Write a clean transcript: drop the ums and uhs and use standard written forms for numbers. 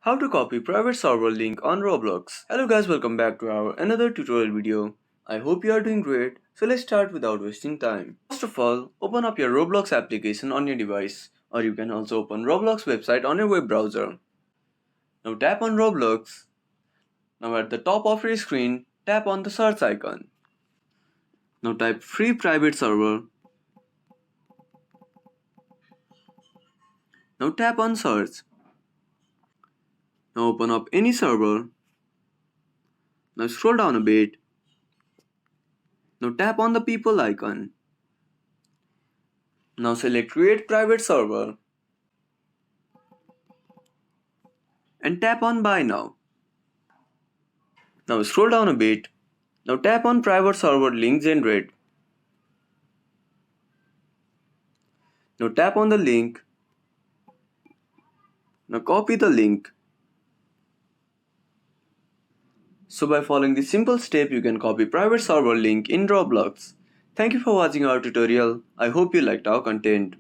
How to copy private server link on Roblox. Hello guys, welcome back to our another tutorial video. I hope you are doing great. So let's start without wasting time. First of all, open up your Roblox application on your device, or you can also open Roblox website on your web browser. Now tap on Roblox. Now at the top of your screen, tap on the search icon. Now type free private server. Now tap on search. Now open up any server. Now scroll down a bit. Now tap on the people icon. Now select create private server and tap on buy now. Now scroll down a bit. Now tap on private server link generate. Now tap on the link. Now copy the link. So by following this simple step, you can copy private server link in Roblox. Thank you for watching our tutorial. I hope you liked our content.